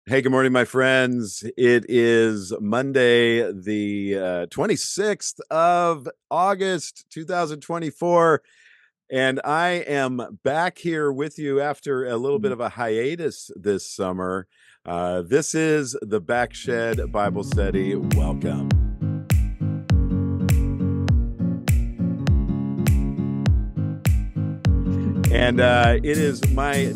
Hey, good morning, my friends. It is Monday, the 26th of August, 2024, and I am back here with you after a little bit of a hiatus this summer. This is the Backshed Bible Study. Welcome. And it is my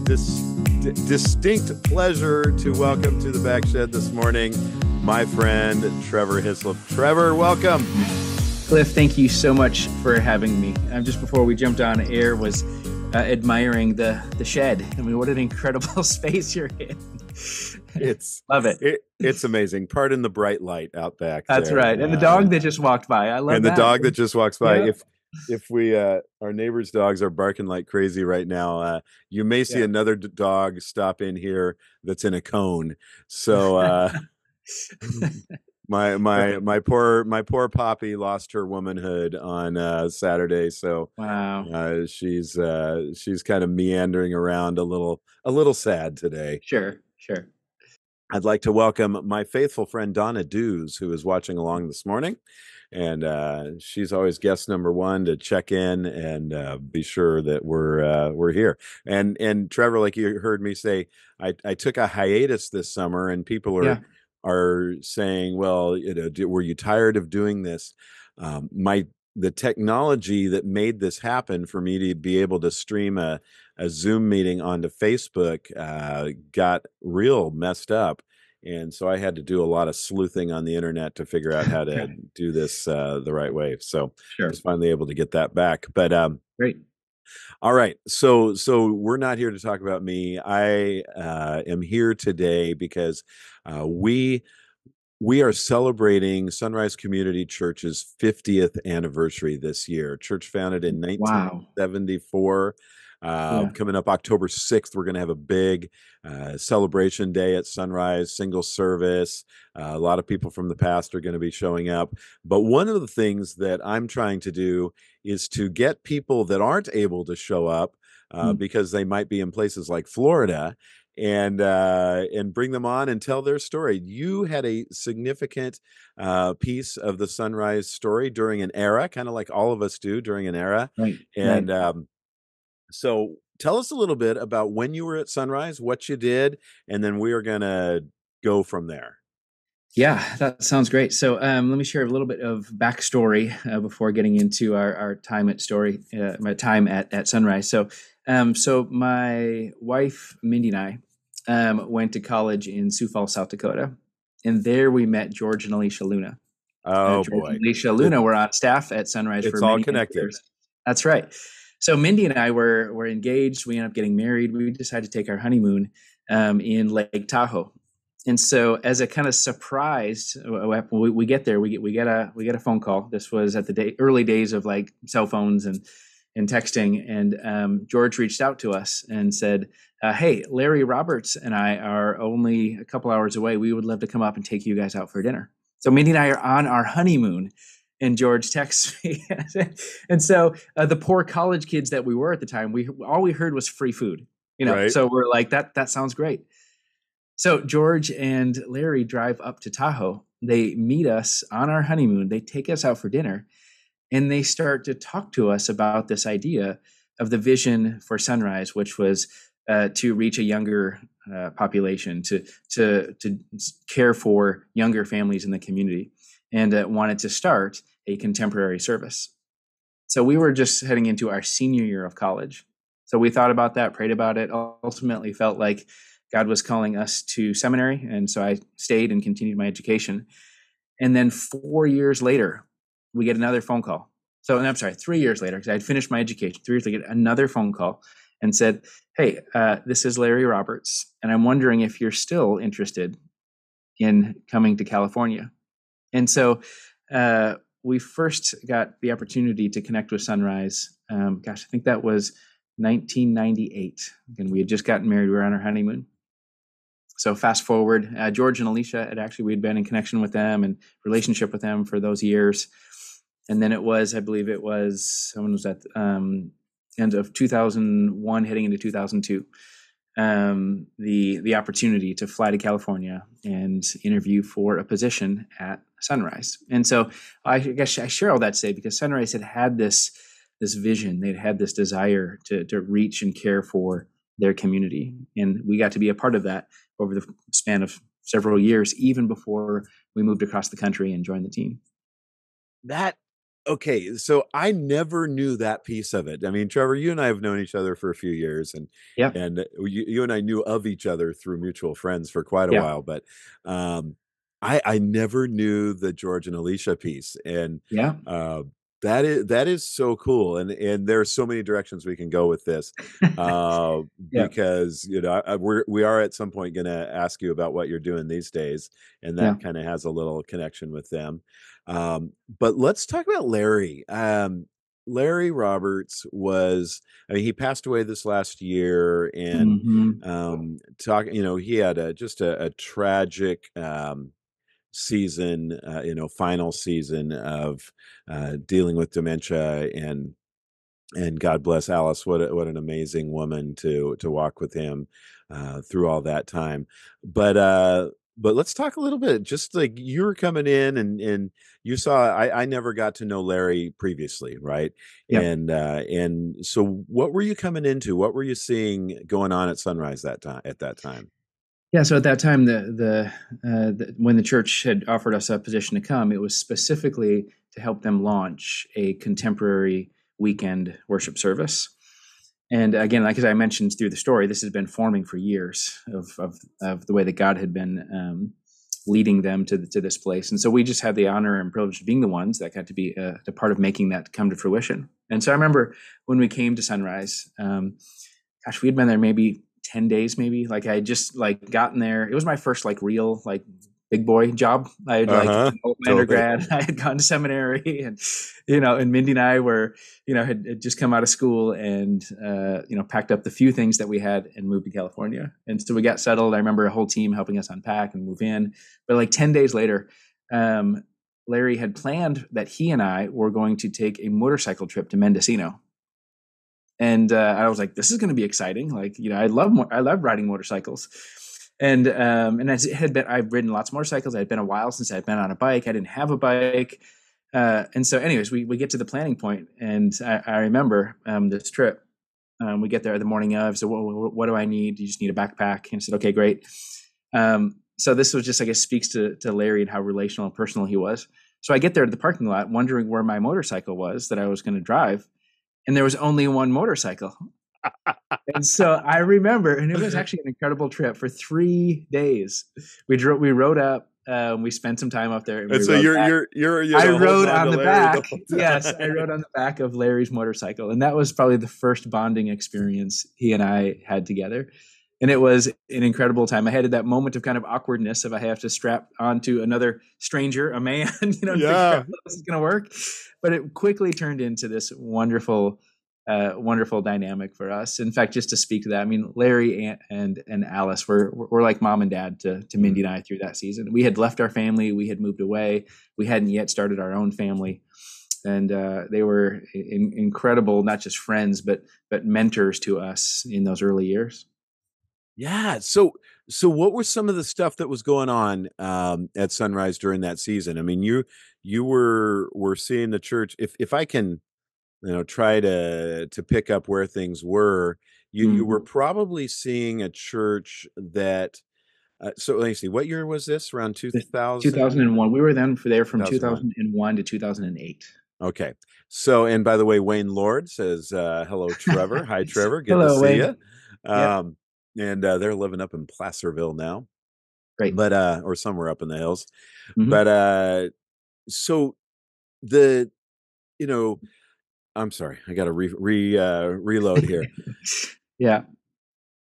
distinct pleasure to welcome to the Backshed this morning my friend Trevor Hislop. Trevor, welcome. Cliff, thank you so much for having me. Just before we jumped on air, was admiring the shed. I mean, what an incredible space you're in. Love it. It's amazing. Pardon the bright light out back. That's there. right. And the dog that just walked by. I love and that. the dog that just walks by. Yeah. If we our neighbors' dogs are barking like crazy right now, you may see another dog stop in here that's in a cone. So my poor Poppy lost her womanhood on Saturday. So wow. she's kind of meandering around a little sad today. Sure. I'd like to welcome my faithful friend Donna Dews, who is watching along this morning. And she's always guest number one to check in and be sure that we're here. And Trevor, like you heard me say, I took a hiatus this summer, and people are saying, well, were you tired of doing this? The technology that made this happen for me to be able to stream a Zoom meeting onto Facebook got real messed up. And so I had to do a lot of sleuthing on the internet to figure out how to do this the right way. So I was finally able to get that back. But great. All right. So we're not here to talk about me. I am here today because we are celebrating Sunrise Community Church's 50th anniversary this year. Church founded in 1974. Coming up October 6th, we're going to have a big celebration day at Sunrise, single service. A lot of people from the past are going to be showing up. But one of the things that I'm trying to do is to get people that aren't able to show up because they might be in places like Florida, and bring them on and tell their story. You had a significant piece of the Sunrise story during an era, kind of like all of us do during an era. So tell us a little bit about when you were at Sunrise, what you did, and then we are going to go from there. Yeah, that sounds great. So let me share a little bit of backstory before getting into our time at my time at Sunrise. So my wife, Mindy, and I went to college in Sioux Falls, South Dakota. And there we met George and Alicia Luna. George and Alicia Luna were on staff at Sunrise for many years. That's right. So Mindy and I were engaged. We ended up getting married. We decided to take our honeymoon in Lake Tahoe. And so, as a kind of surprise, we get there. We get a phone call. This was at the early days of like cell phones and texting. And George reached out to us and said, "Hey, Larry Roberts and I are only a couple hours away. We would love to come up and take you guys out for dinner." So Mindy and I are on our honeymoon. And George texts me. And so the poor college kids that we were at the time, all we heard was free food, So we're like, that sounds great. So George and Larry drive up to Tahoe. They meet us on our honeymoon. They take us out for dinner, and they start to talk to us about this idea of the vision for Sunrise, which was to reach a younger population, to care for younger families in the community, and wanted to start a contemporary service. So we were just heading into our senior year of college. So we thought about that, prayed about it, ultimately felt like God was calling us to seminary. And so I stayed and continued my education. And then 4 years later, we get another phone call. So, I'm sorry, 3 years later, because I had finished my education. 3 years later, get another phone call and said, "Hey, this is Larry Roberts, and I'm wondering if you're still interested in coming to California." And so we first got the opportunity to connect with Sunrise. I think that was 1998. And we had just gotten married. We were on our honeymoon. So fast forward, George and Alicia, we'd been in connection with them and relationship with them for those years. And then I believe it was, someone was at end of 2001, heading into 2002. the opportunity to fly to California and interview for a position at Sunrise. And so I guess I share all that to say because Sunrise had this vision, they'd had this desire to reach and care for their community, and we got to be a part of that over the span of several years, even before we moved across the country and joined the team. That okay, so I never knew that piece of it. I mean, Trevor, you and I have known each other for a few years, and Yeah, you and I knew of each other through mutual friends for quite a yeah, while. But um, I never knew the George and Alicia piece, and yeah, uh, that is so cool. And there are so many directions we can go with this, uh, yeah, because we are at some point going to ask you about what you're doing these days, and yeah. that kind of has a little connection with them. But let's talk about Larry. Larry Roberts I mean, he passed away this last year, and Hmm. he had just a tragic season, final season of dealing with dementia, and God bless Alice. What an amazing woman to walk with him through all that time. But let's talk a little bit. Just like you were coming in, and you saw, I never got to know Larry previously, right? Yeah. And so, what were you coming into? What were you seeing going on at Sunrise that time? At that time? Yeah, so at that time, when the church had offered us a position to come, it was specifically to help them launch a contemporary weekend worship service. And again, like as I mentioned through the story, this has been forming for years of the way that God had been leading them to this place. And so we just had the honor and privilege of being the ones that got to be a part of making that come to fruition. And so I remember when we came to Sunrise, gosh, we had been there maybe 10 days, maybe. Like I had just like gotten there. It was my first like real like big boy job. I had like Uh-huh. my Totally. undergrad. I had gone to seminary, and and Mindy and I were had just come out of school and packed up the few things that we had and moved to California. And so we got settled. I remember a whole team helping us unpack and move in. But like 10 days later, Larry had planned that he and I were going to take a motorcycle trip to Mendocino. And I was like, "This is going to be exciting!" Like, I love riding motorcycles, and as it had been, I've ridden lots of motorcycles. It had been a while since I'd been on a bike. I didn't have a bike, and so, anyways, we get to the planning point, and I remember this trip. We get there the morning of. So, what do I need? You just need a backpack. And I said, "Okay, great." So this was just, I guess, speaks to Larry and how relational and personal he was. So I get there to the parking lot, wondering where my motorcycle was that I was going to drive, and there was only one motorcycle. And so I remember, and it was actually an incredible trip for 3 days. We rode up, we spent some time up there, and And we so rode back. you're I holding rode on on to the Larry the back. whole Yes, I time. rode on the back of Larry's motorcycle, and that was probably the first bonding experience he and I had together. And it was an incredible time. I had that moment of kind of awkwardness of I have to strap onto another stranger, a man, and figure out Yeah. how this is going to work. But it quickly turned into this wonderful dynamic for us. In fact, just to speak to that, I mean, Larry and Alice were like mom and dad to Mindy and I through that season. We had left our family, we had moved away, we hadn't yet started our own family, and they were incredible, not just friends but mentors to us in those early years. Yeah. So what were some of the stuff that was going on at Sunrise during that season? I mean, you were seeing the church. If I can, try to pick up where things were, you were Mm-hmm. probably seeing a church that. So let me see. What year was this? Around 2000, 2001. We were then for there from 2001. 2001 to 2008. Okay. So, and by the way, Wayne Lord says, hello, Trevor. Hi, Trevor. Good to Hello, see Wayne. you. Yep. And they're living up in Placerville now, Great. but or somewhere up in the hills. Mm-hmm. But so the you know, I'm sorry, I got to reload here. Yeah.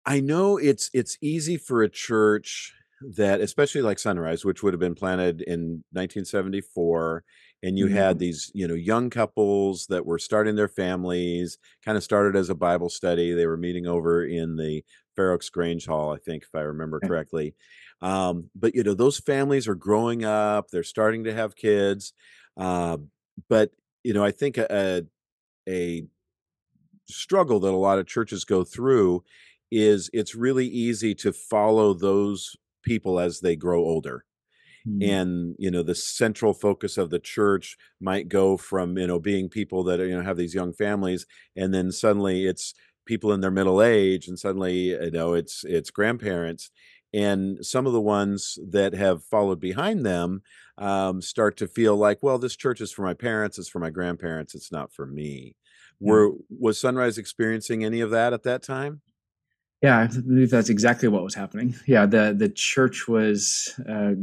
I know it's easy for a church that, especially like Sunrise, which would have been planted in 1974, and you had Mm-hmm. these, young couples that were starting their families, kind of started as a Bible study. They were meeting over in the Fair Oaks Grange Hall, I think, if I remember Okay. correctly. But those families are growing up, they're starting to have kids. Uh, but I think a struggle that a lot of churches go through is it's really easy to follow those people as they grow older. Mm. And the central focus of the church might go from being people that have these young families, and then suddenly it's people in their middle age, and suddenly it's grandparents, and some of the ones that have followed behind them start to feel like, well, this church is for my parents, it's for my grandparents, it's not for me. Yeah. Was Sunrise experiencing any of that at that time? Yeah, I believe that's exactly what was happening. Yeah, the church was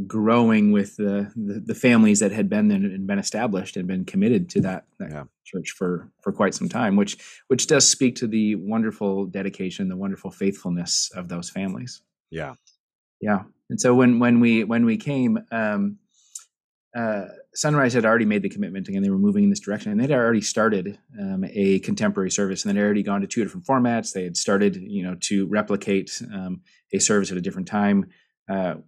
growing with the families that had been there and been established and been committed to that Yeah. church for quite some time, which does speak to the wonderful dedication, the wonderful faithfulness of those families. Yeah. Yeah, and so when we came, Sunrise had already made the commitment, and they were moving in this direction, and they'd already started a contemporary service, and they'd already gone to 2 different formats. They had started, to replicate a service at a different time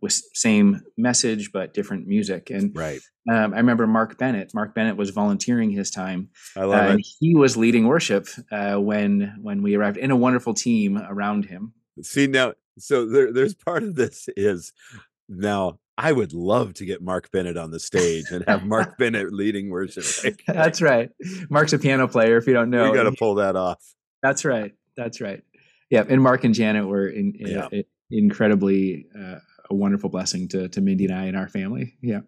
with same message but different music. And Right. I remember Mark Bennett. Mark Bennett was volunteering his time, I love and it. he was leading worship when we arrived, in a wonderful team around him. See, now, so there's part of this is, now I would love to get Mark Bennett on the stage and have Mark Bennett leading worship. That's right. Mark's a piano player, if you don't We know. got to pull that off. That's right. That's right. Yeah, and Mark and Janet were Yeah. incredibly a wonderful blessing to Mindy and I and our family. Yeah.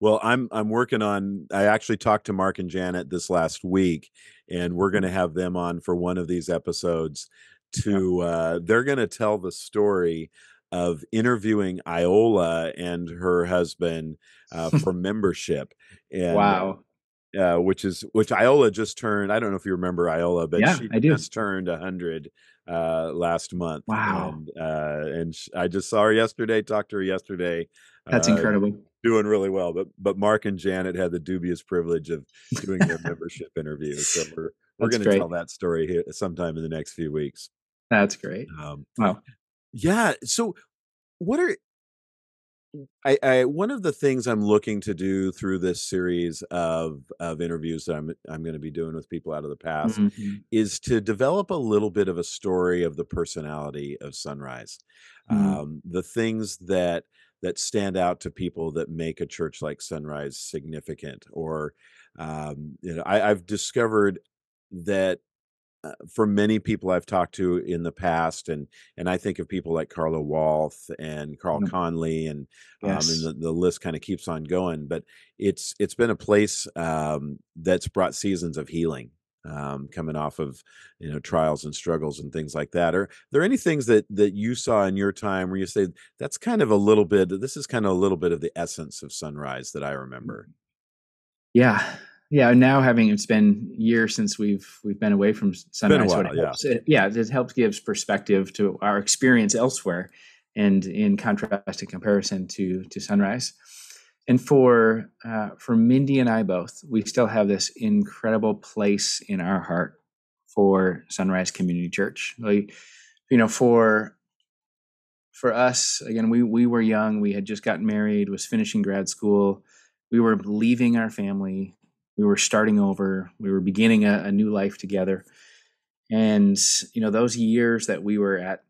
Well, I'm working on. I actually talked to Mark and Janet this last week, and we're going to have them on for one of these episodes. They're going to tell the story of interviewing Iola and her husband for membership, and Wow. which Iola just turned. I don't know if you remember Iola, but Yeah, she I do. just turned 100 last month, Wow. and I just saw her yesterday. Talked to her yesterday. That's Uh, incredible. Doing really well, but Mark and Janet had the dubious privilege of doing their membership interview, so we're That's going to tell great. that story here sometime in the next few weeks. That's great. Um, Wow. yeah. So, what are I one of the things I'm looking to do through this series of interviews that I'm going to be doing with people out of the past Mhm. is to develop a little bit of a story of the personality of Sunrise, Mm. the things that stand out to people that make a church like Sunrise significant, or I've discovered that for many people I've talked to in the past, and I think of people like Carla Walth and Carl Yep. Conley, and Yes. the list kind of keeps on going. But it's been a place that's brought seasons of healing, coming off of trials and struggles and things like that. Are there any things that you saw in your time where you say that's kind of a little bit? This is kind of a little bit of the essence of Sunrise that I remember. Yeah. Yeah. Now, having it's been years since we've been away from It's been a Sunrise, so it while, yeah. helps. It helps gives perspective to our experience elsewhere, and in contrast and comparison to Sunrise. And for Mindy and I both, we still have this incredible place in our heart for Sunrise Community Church. Like, for us, again, we were young. We had just gotten married, was finishing grad school. We were leaving our family. We were starting over. We were beginning a new life together. And those years that we were at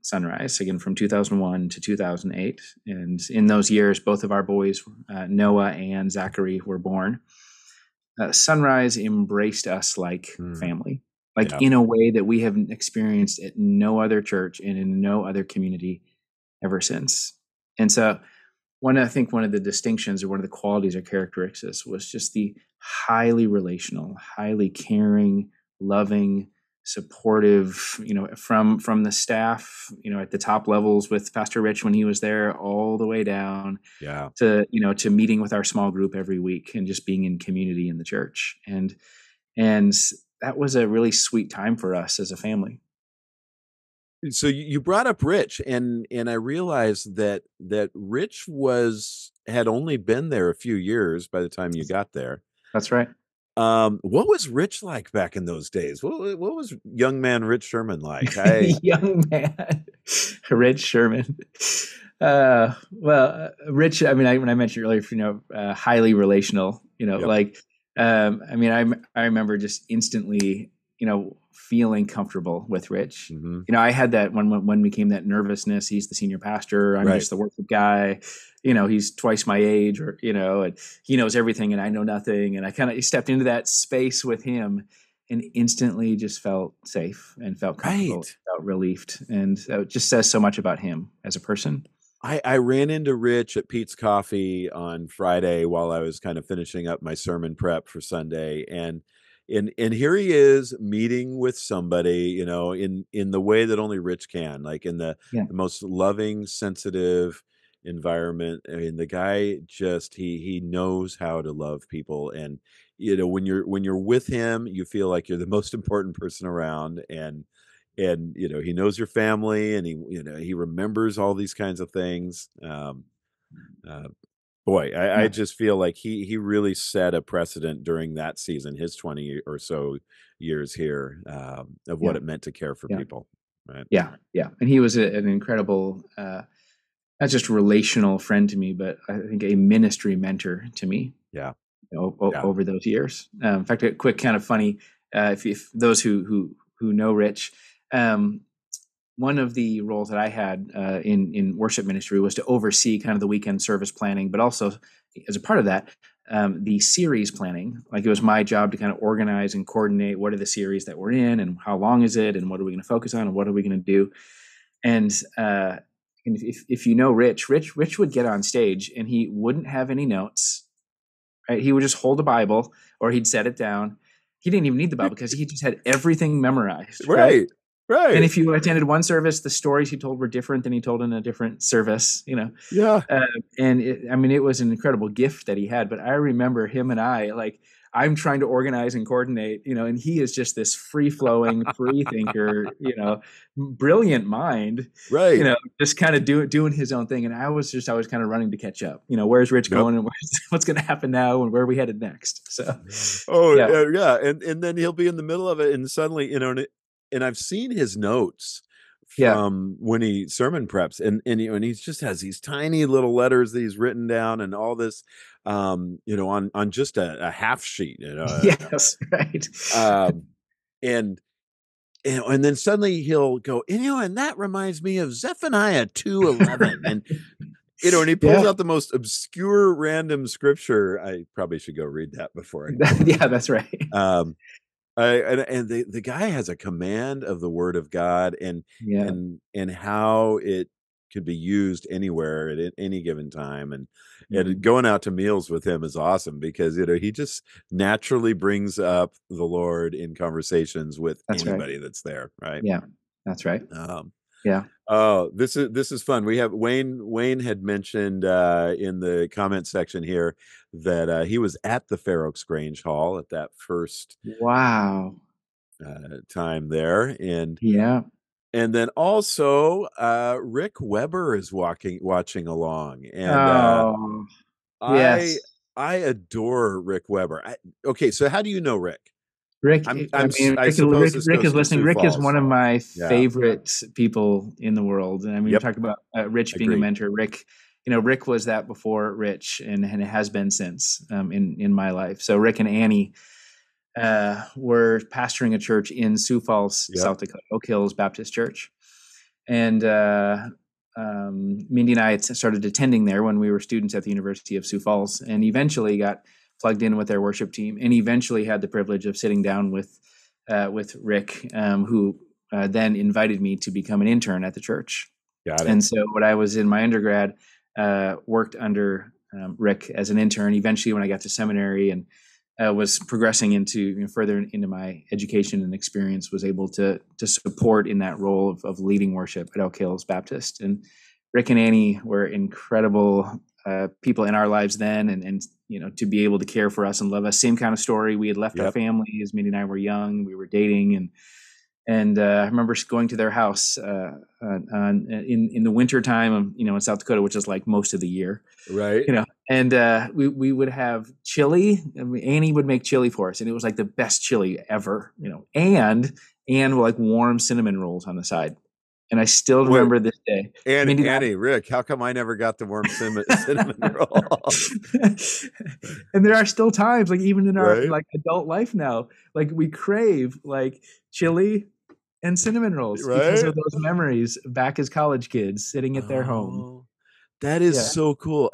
Sunrise, again from 2001 to 2008, and in those years, both of our boys, Noah and Zachary, were born. Sunrise embraced us like family, like Yeah. in a way that we have experienced at no other church and in no other community ever since. And so, I think one of the distinctions or one of the qualities or characteristics was just the highly relational, highly caring, loving, supportive, from the staff, at the top levels with Pastor Rich when he was there, all the way down Yeah. to meeting with our small group every week and just being in community in the church. And that was a really sweet time for us as a family. So you brought up Rich, and I realized that Rich had only been there a few years by the time you got there. That's right. What was Rich like back in those days? What was young man Rich Sherman like? Young man, Rich Sherman. Rich. I mean, when I mentioned earlier, highly relational. Yep. Like, I remember just instantly feeling comfortable with Rich. Mm-hmm. I had that when became that nervousness. He's the senior pastor. I'm just the worship guy. He's twice my age, and he knows everything and I know nothing. And I kind of stepped into that space with him and instantly just felt safe and felt comfortable, felt relieved. And it just says so much about him as a person. I ran into Rich at Pete's Coffee on Friday while I was kind of finishing up my sermon prep for Sunday, and here he is meeting with somebody, in the way that only Rich can, like in the most loving, sensitive environment. I mean, the guy just he knows how to love people, and when you're with him, you feel like you're the most important person around, and he knows your family, and he remembers all these kinds of things. Uh, Boy, I just feel like he really set a precedent during that season, his 20 or so years here, of what it meant to care for people. Right. Yeah. And he was an incredible, not just relational friend to me, but I think a ministry mentor to me. Yeah. Over those years. In fact, a quick kind of funny, if those who know Rich, one of the roles that I had in worship ministry was to oversee kind of the weekend service planning, but also as a part of that, the series planning. Like, it was my job to kind of organize and coordinate what are the series that we're in and how long is it and what are we going to focus on and what are we going to do. And if you know Rich would get on stage and he wouldn't have any notes. Right? He would just hold a Bible or he'd set it down. He didn't even need the Bible because he just had everything memorized. Right. And if you attended one service, the stories he told were different than he told in a different service, Yeah. And it was an incredible gift that he had. But I remember him and I'm trying to organize and coordinate, and he is just this free-flowing, free thinker, brilliant mind, right. Just kind of doing his own thing. And I was kind of running to catch up. Where's Rich going and what's going to happen now and where are we headed next? So, yeah. And then he'll be in the middle of it and suddenly, and I've seen his notes from when he sermon preps, and he just has these tiny little letters that he's written down and all this, on just a half sheet. Yes, right. And then suddenly he'll go, and that reminds me of Zephaniah 2:11, and and he pulls out the most obscure random scripture. I probably should go read that before I. Yeah, that's right. And the guy has a command of the Word of God, and how it could be used anywhere at any given time, and going out to meals with him is awesome because he just naturally brings up the Lord in conversations with anybody that's there, right? Yeah, that's right. Oh, this is fun. We have Wayne had mentioned in the comment section here that he was at the Fair Oaks Grange Hall at that first time there, and then also Rick Weber is watching along, and I adore Rick Weber. Okay, so how do you know Rick? Rick is listening. Rick is one of my favorite people in the world. And you talk about Rich being a mentor. Rick, Rick was that before Rich, and it has been since in my life. So Rick and Annie were pastoring a church in Sioux Falls, South Dakota, Oak Hills Baptist Church, and Mindy and I had started attending there when we were students at the University of Sioux Falls, and eventually got plugged in with their worship team, and eventually had the privilege of sitting down with Rick, who then invited me to become an intern at the church. Got it. And so when I was in my undergrad, worked under Rick as an intern. Eventually, when I got to seminary and was progressing into further into my education and experience, was able to support in that role of leading worship at Oak Hills Baptist. And Rick and Annie were incredible people in our lives then, and to be able to care for us and love us. Same kind of story. We had left our family as Mindy and I were young. We were dating, and I remember going to their house in the winter time, in South Dakota, which is like most of the year, right? And we would have chili. Annie would make chili for us, and it was like the best chili ever, and like warm cinnamon rolls on the side. And I still Wait, remember this day. Mindy and Annie, Rick, how come I never got the warm cinnamon rolls? and there are still times, like even in our Right? like adult life now, like we crave like chili and cinnamon rolls because Right? of those memories back as college kids sitting at their home. Oh, that is Yeah. so cool.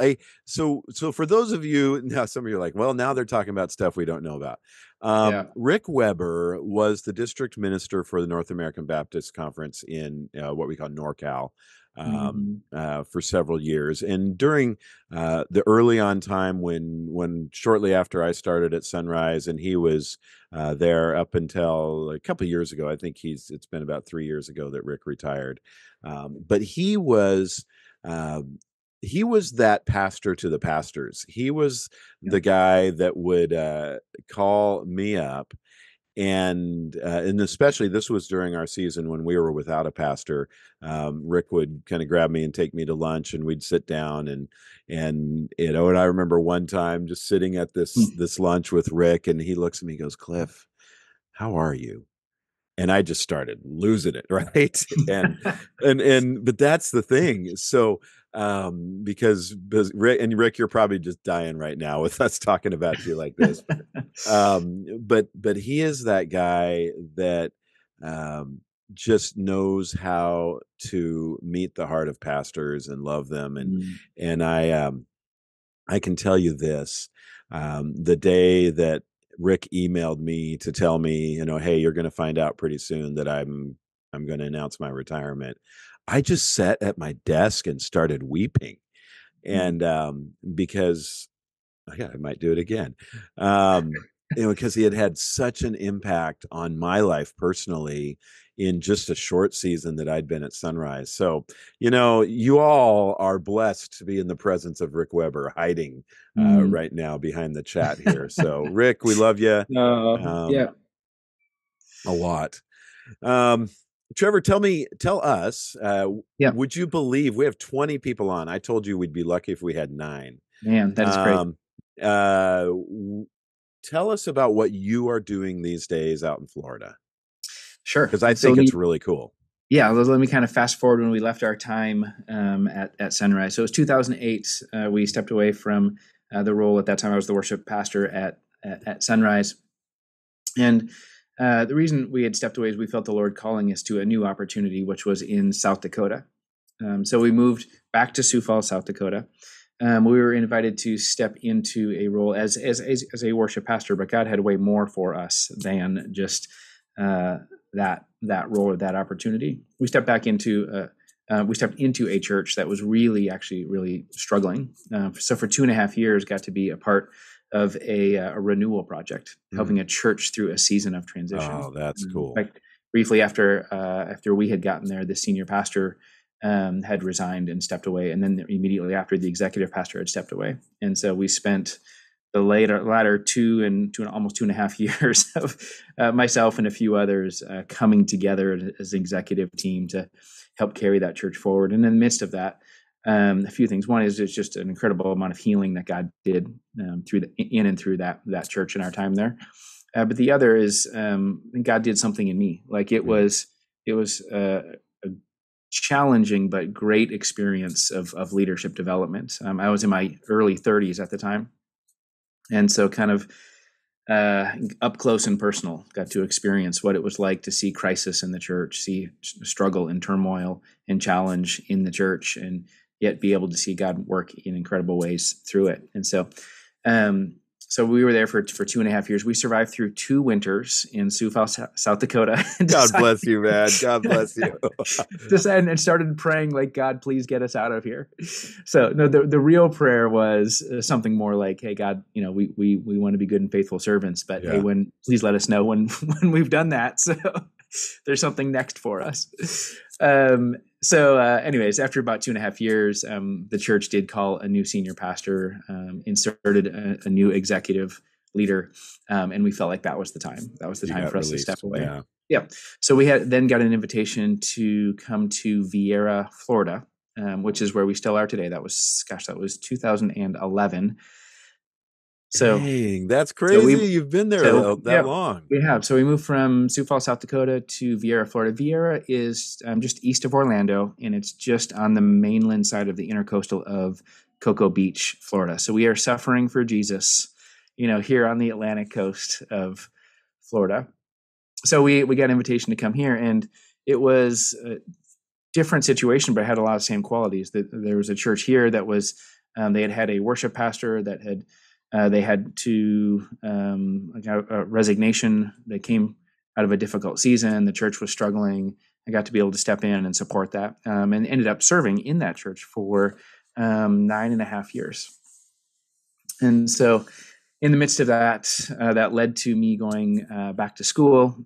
So for those of you now, some of you are like, well, now they're talking about stuff we don't know about. Yeah. Rick Weber was the district minister for the North American Baptist Conference in what we call NorCal Mhm. for several years. And during the early on time when shortly after I started at Sunrise, and he was there up until a couple of years ago. I think it's been about 3 years ago that Rick retired. But he was that pastor to the pastors. He was Yeah. the guy that would call me up, and especially this was during our season when we were without a pastor. Rick would kind of grab me and take me to lunch, and we'd sit down, and I remember one time just sitting at Mm. this lunch with Rick, and he looks at me, and goes, "Cliff, how are you?" And I just started losing it, right? But that's the thing. So because Rick, you're probably just dying right now with us talking about you like this. But he is that guy that um just knows how to meet the heart of pastors and love them. Mm. And I can tell you this, the day that Rick emailed me to tell me, hey, you're going to find out pretty soon that I'm going to announce my retirement. I just sat at my desk and started weeping, Mm. and because yeah, I might do it again. Um, because he had had such an impact on my life personally in just a short season that I'd been at Sunrise. So, you all are blessed to be in the presence of Rick Weber hiding Mm. right now behind the chat here. So, Rick, we love you um, Yeah. a lot. Um, Trevor, tell us, Yeah. would you believe we have 20 people on? I told you we'd be lucky if we had nine. Man, that is great. Um, uh, Tell us about what you are doing these days out in Florida, Sure. because I So think it's really cool. yeah, let me kind of fast forward when we left our time at Sunrise. So it was 2008. We stepped away from the role at that time. I was the worship pastor at Sunrise, and the reason we had stepped away is we felt the Lord calling us to a new opportunity, which was in South Dakota. So we moved back to Sioux Falls, South Dakota. We were invited to step into a role as a worship pastor, but God had way more for us than just that role or that opportunity. We stepped into a church that was actually really struggling. So for 2.5 years, got to be a part of a renewal project, helping a church through a season of transition. Oh, that's cool. Like briefly after we had gotten there, the senior pastor had resigned and stepped away, and then immediately after, the executive pastor had stepped away, and so we spent the latter almost 2.5 years of myself and a few others coming together as an executive team to help carry that church forward. And in the midst of that, a few things. One is it's just an incredible amount of healing that God did in and through that church in our time there. But the other is God did something in me. Like it was a challenging but great experience of leadership development. I was in my early 30s at the time, and so kind of up close and personal, got to experience what it was like to see crisis in the church, see struggle and turmoil and challenge in the church, and yet be able to see God work in incredible ways through it. And um, so we were there for 2.5 years. We survived through 2 winters in Sioux Falls, South Dakota. God bless you, man. God bless you. Decided and started praying like, God, please get us out of here. So no, the real prayer was something more like, hey, God, we want to be good and faithful servants, but Yeah. hey, please let us know when we've done that. So there's something next for us. Anyways, after about 2.5 years, the church did call a new senior pastor, inserted a new executive leader, and we felt like that was the time. That was the time for us to step away. Yeah. Yeah. So we had then got an invitation to come to Vieira, Florida, which is where we still are today. That was 2011. So, Dang, that's so crazy. we, You've been there so that yeah, long. we have. So we moved from Sioux Falls, South Dakota to Viera, Florida. Viera is just east of Orlando, and it's just on the mainland side of the intercoastal of Cocoa Beach, Florida. So we are suffering for Jesus, here on the Atlantic coast of Florida. So we got an invitation to come here, and it was a different situation, but it had a lot of same qualities. There was a church here that was they had a worship pastor that had they had to a resignation that came out of a difficult season. The church was struggling. I got to be able to step in and support that, and ended up serving in that church for 9.5 years. And so in the midst of that, that led to me going back to school.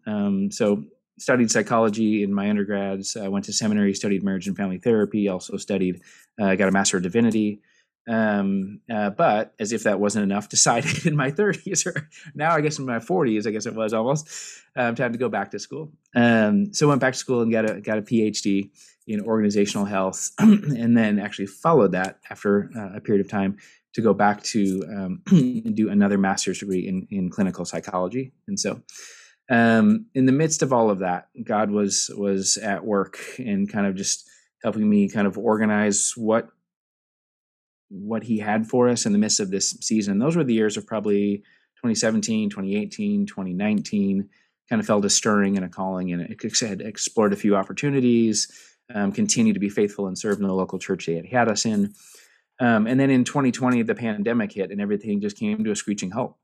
So studied psychology in my undergrads. I went to seminary, studied marriage and family therapy. Also studied, got a master of divinity. But as if that wasn't enough, decided in my 30s, or now I guess in my 40s, I guess it was almost time to go back to school. So went back to school and got a PhD in organizational health, and then actually followed that after a period of time to go back to do another master's degree in clinical psychology. And so in the midst of all of that, God was at work and kind of just helping me kind of organize what he had for us in the midst of this season. Those were the years of probably 2017, 2018, 2019, kind of felt a stirring and a calling, and it had explored a few opportunities, continued to be faithful and serve in the local church they had us in. And then in 2020, the pandemic hit and everything just came to a screeching halt.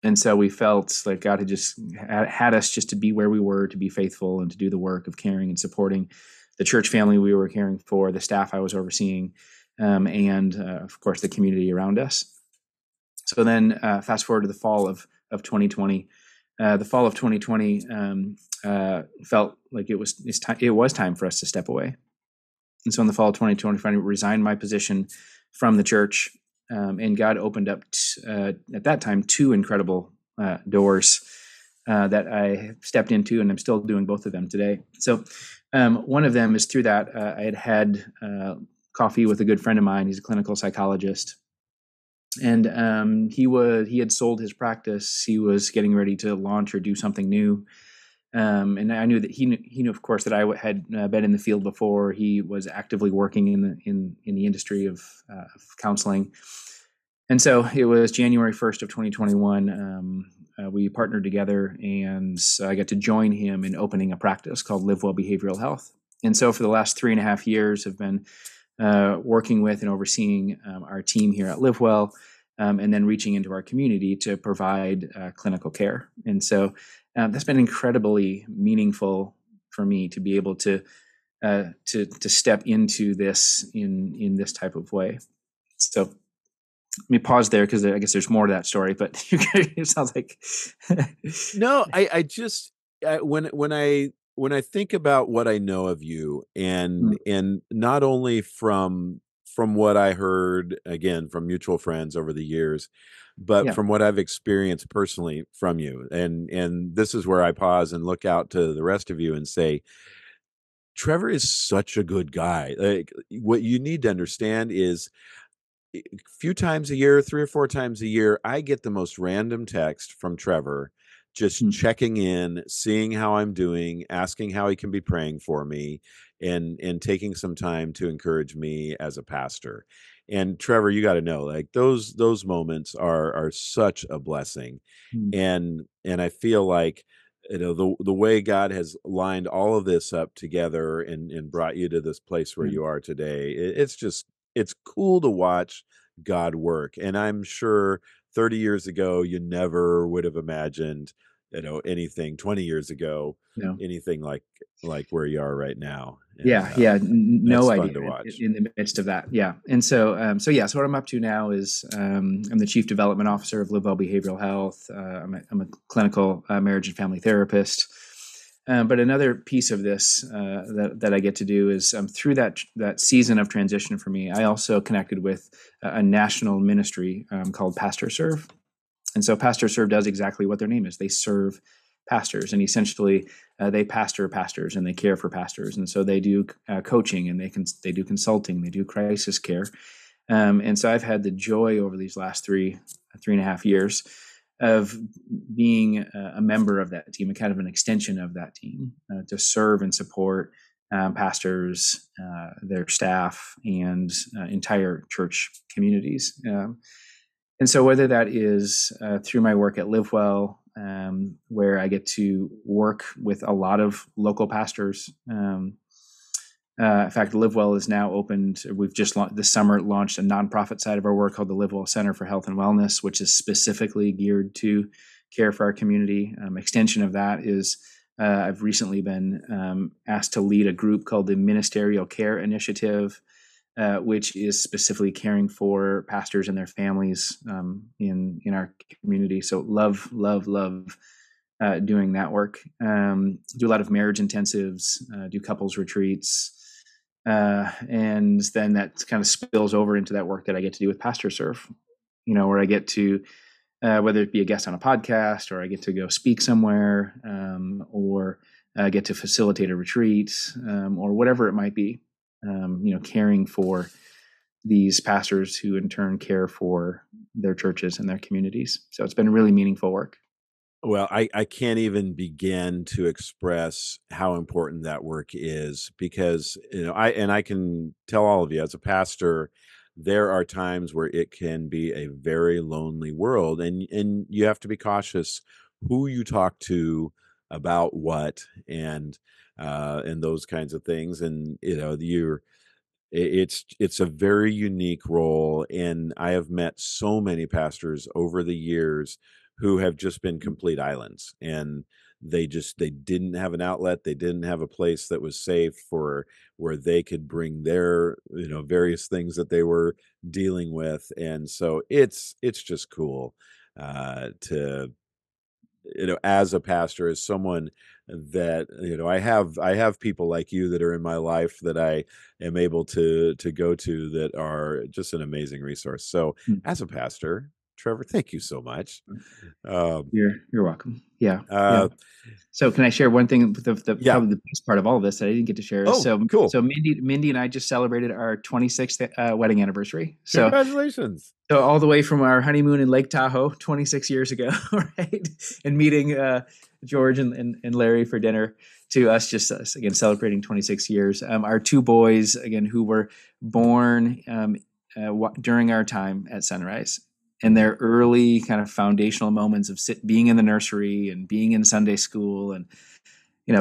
And so we felt like God had just had us just to be where we were, to be faithful and to do the work of caring and supporting the church family we were caring for, the staff I was overseeing, and of course, the community around us. So then fast forward to the fall of 2020. The fall of 2020 felt like it was time for us to step away. And so in the fall of 2020, I resigned my position from the church, and God opened up at that time 2 incredible doors that I stepped into, and I'm still doing both of them today. So one of them is through that I had coffee with a good friend of mine. He's a clinical psychologist, and he had sold his practice. He was getting ready to launch or do something new. And I knew that he knew, of course, that I had been in the field before. He was actively working in the industry of counseling, and so it was January 1st of 2021. We partnered together, and I got to join him in opening a practice called Live Well Behavioral Health. And so for the last 3.5 years, have been working with and overseeing our team here at Live Well, and then reaching into our community to provide clinical care. And so that's been incredibly meaningful for me to be able to step into this in this type of way. So let me pause there because I guess there's more to that story, but it sounds like No, I just when I think about what I know of you, and not only from what I heard again from mutual friends over the years, but yeah. from what I've experienced personally from you, and this is where I pause and look out to the rest of you and say, Trevor is such a good guy. Like, what you need to understand is, a few times a year, 3 or 4 times a year, I get the most random text from Trevor, just checking in, seeing how I'm doing, asking how he can be praying for me, and taking some time to encourage me as a pastor. And Trevor, you got to know, like, those moments are such a blessing. Mm. And I feel like, the way God has lined all of this up together and brought you to this place where Yeah. you are today, it's cool to watch God work. And I'm sure 30 years ago, you never would have imagined, anything 20 years ago, No. anything like where you are right now. And Yeah. No that's idea fun to watch. in the midst of that. Yeah. And so, so what I'm up to now is I'm the Chief Development Officer of Live Well Behavioral Health. I'm a clinical marriage and family therapist. But another piece of this that I get to do is through that season of transition for me, I also connected with a national ministry called Pastor Serve. And so Pastor Serve does exactly what their name is. They serve pastors, and essentially they pastor pastors and they care for pastors. And so they do coaching, and they do consulting, they do crisis care. And so I've had the joy over these last 3.5 years of being a member of that team, and kind of an extension of that team, to serve and support pastors, their staff, and entire church communities. And so whether that is through my work at LiveWell, where I get to work with a lot of local pastors. In fact, LiveWell is now opened. We've just this summer launched a nonprofit side of our work called the LiveWell Center for Health and Wellness, which is specifically geared to care for our community. Extension of that is I've recently been asked to lead a group called the Ministerial Care Initiative, which is specifically caring for pastors and their families in our community. So love doing that work. Do a lot of marriage intensives, do couples retreats. And then that kind of spills over into that work that I get to do with Pastor Serve, where I get to, whether it be a guest on a podcast, or I get to go speak somewhere, or get to facilitate a retreat, or whatever it might be, caring for these pastors who in turn care for their churches and their communities. So it's been really meaningful work. Well, I can't even begin to express how important that work is, because, I can tell all of you as a pastor, there are times where it can be a very lonely world, and you have to be cautious who you talk to about what, and those kinds of things. And, it's a very unique role, and I have met so many pastors over the years who have just been complete islands, and they didn't have an outlet. They didn't have a place that was safe for where they could bring their, various things that they were dealing with. And so it's just cool to, as a pastor, as someone that, I have people like you that are in my life that I am able to go to, that are just an amazing resource. So as a pastor, Trevor, thank you so much. You're welcome. Yeah. Uh, So can I share one thing? yeah. Probably the best part of all of this that I didn't get to share is, Cool. So Mindy and I just celebrated our 26th wedding anniversary. So congratulations. So all the way from our honeymoon in Lake Tahoe 26 years ago, right? And meeting George and Larry for dinner, to us again celebrating 26 years. Our two boys, again, who were born during our time at Sunrise, and their early kind of foundational moments of being in the nursery and being in Sunday school, and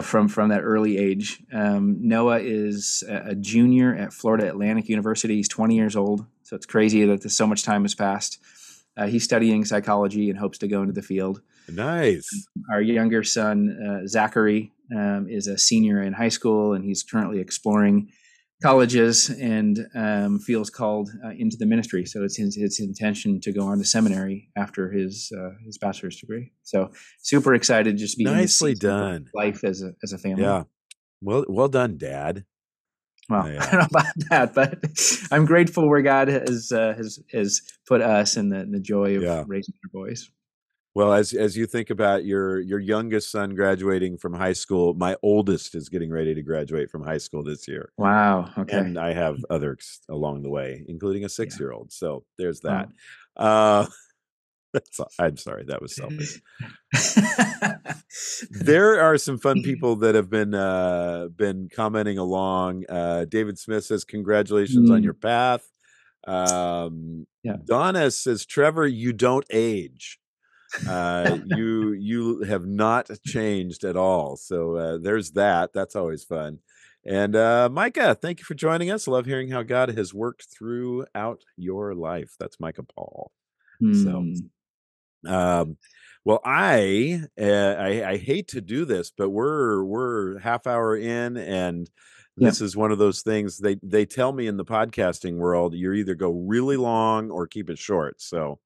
from that early age. Noah is a junior at Florida Atlantic University. He's 20 years old, so it's crazy that so much time has passed. He's studying psychology and hopes to go into the field. Nice. Our younger son, Zachary, is a senior in high school, and he's currently exploring colleges and feels called into the ministry. So it's his intention to go on to seminary after his bachelor's degree. So super excited just to be nicely done life as a family. Yeah. Well done, Dad. Well, I don't know about that, but I'm grateful where God has put us in the joy of raising our boys. Well, as you think about your youngest son graduating from high school, my oldest is getting ready to graduate from high school this year. Wow. Okay. And I have others along the way, including a 6-year-old. So there's that. Oh. I'm sorry, that was selfish. There are some fun people that have been commenting along. David Smith says, "Congratulations on your path." Donna says, "Trevor, you don't age. You have not changed at all." So there's that. That's always fun. And Micah, thank you for joining us. Love hearing how God has worked throughout your life. That's Micah Paul. So, well, I hate to do this, but we're half hour in, and this is one of those things they tell me in the podcasting world, you either go really long or keep it short. So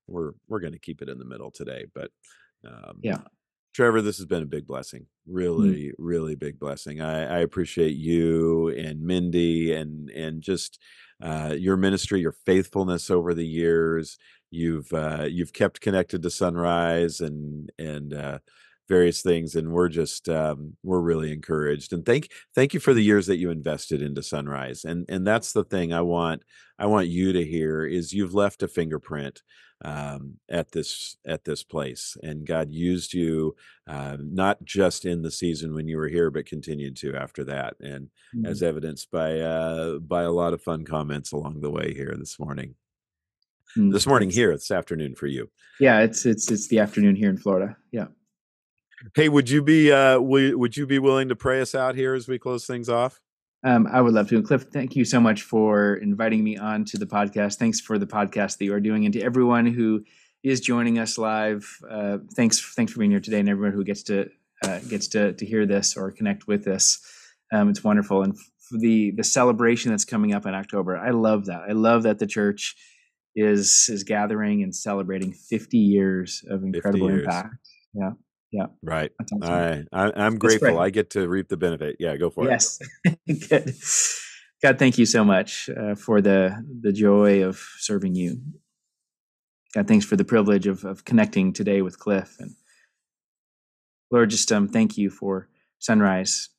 we're going to keep it in the middle today. But Trevor, this has been a big blessing. Really, really big blessing. I appreciate you and Mindy and just your ministry, your faithfulness over the years. You've kept connected to Sunrise, and various things, and we're just we're really encouraged. And thank you for the years that you invested into Sunrise. And that's the thing I want you to hear is you've left a fingerprint at this place, and God used you not just in the season when you were here, but continued to after that, and as evidenced by a lot of fun comments along the way here this morning. This morning here, this afternoon for you. Yeah, it's the afternoon here in Florida. Yeah. Hey, would you be willing to pray us out here as we close things off? I would love to. And Cliff, thank you so much for inviting me on to the podcast. Thanks for the podcast that you are doing, and to everyone who is joining us live. Thanks for being here today, and everyone who gets to hear this or connect with this. It's wonderful, and for the celebration that's coming up in October, I love that. I love that the church is gathering and celebrating 50 years of incredible impact. Yeah. Yeah. Right. Awesome. I'm grateful. I get to reap the benefit. Yeah, go for it. Yes. Good. God, thank you so much for the joy of serving you. God, thanks for the privilege of connecting today with Cliff. And Lord, just thank you for Sunrise.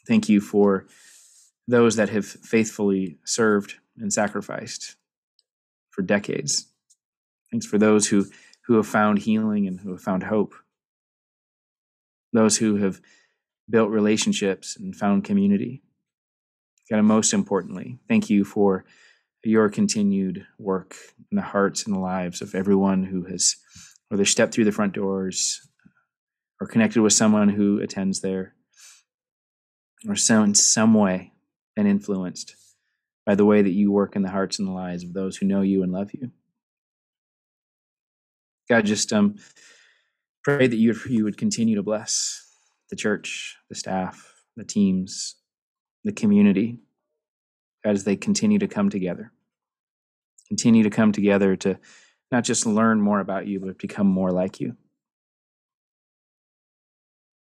Thank you for those that have faithfully served and sacrificed for decades. Thanks for those who have found healing and who have found hope. Those who have built relationships and found community. God, and most importantly, thank you for your continued work in the hearts and the lives of everyone who has whether stepped through the front doors or connected with someone who attends there, or in some way been influenced by the way that you work in the hearts and the lives of those who know you and love you. God, just pray that you would continue to bless the church, the staff, the teams, the community, God, as they continue to come together. Continue to come together to not just learn more about you, but become more like you.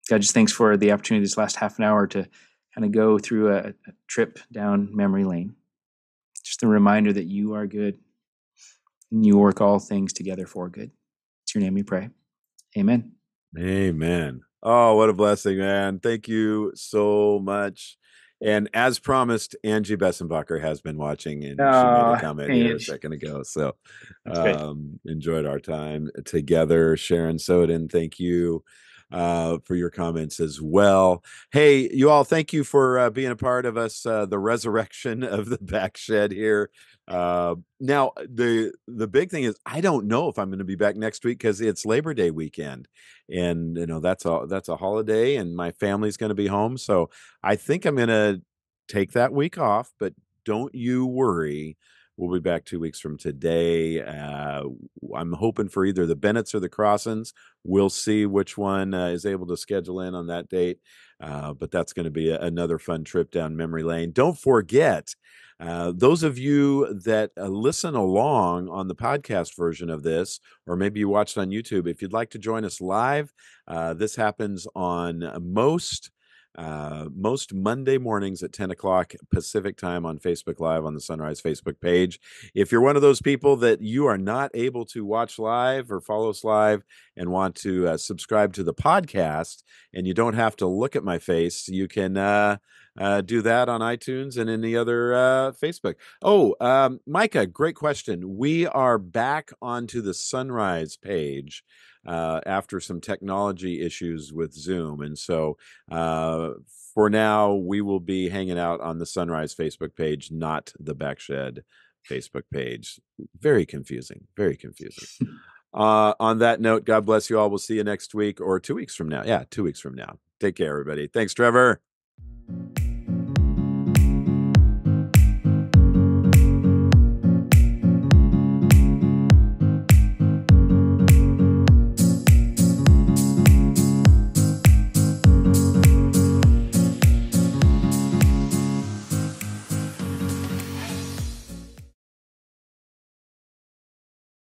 God, just thanks for the opportunity this last half an hour to kind of go through a trip down memory lane. Just a reminder that you are good and you work all things together for good. It's your name we pray. Amen. Amen. Oh, what a blessing, man. Thank you so much. And as promised, Angie Bessenbacher has been watching, and she made a comment here a second ago. So enjoyed our time together. Sharon Soden, thank you for your comments as well. Hey, you all, thank you for being a part of us, the resurrection of the back shed here. Now, the big thing is I don't know if I'm going to be back next week because it's Labor Day weekend, and that's a holiday, and my family's going to be home, so I think I'm going to take that week off. But don't you worry. We'll be back 2 weeks from today. I'm hoping for either the Bennetts or the Crossons. We'll see which one is able to schedule in on that date. But that's going to be another fun trip down memory lane. Don't forget, those of you that listen along on the podcast version of this, or maybe you watched on YouTube, if you'd like to join us live, this happens on most Monday mornings at 10 o'clock Pacific time on Facebook Live on the Sunrise Facebook page. If you're one of those people that you are not able to watch live or follow us live and want to subscribe to the podcast, and you don't have to look at my face, you can do that on iTunes and any other Facebook. Oh, Micah, great question. We are back onto the Sunrise page after some technology issues with Zoom. And so for now, we will be hanging out on the Sunrise Facebook page, not the Backshed Facebook page. Very confusing. Very confusing. On that note, God bless you all. We'll see you next week or 2 weeks from now. Yeah, 2 weeks from now. Take care, everybody. Thanks, Trevor.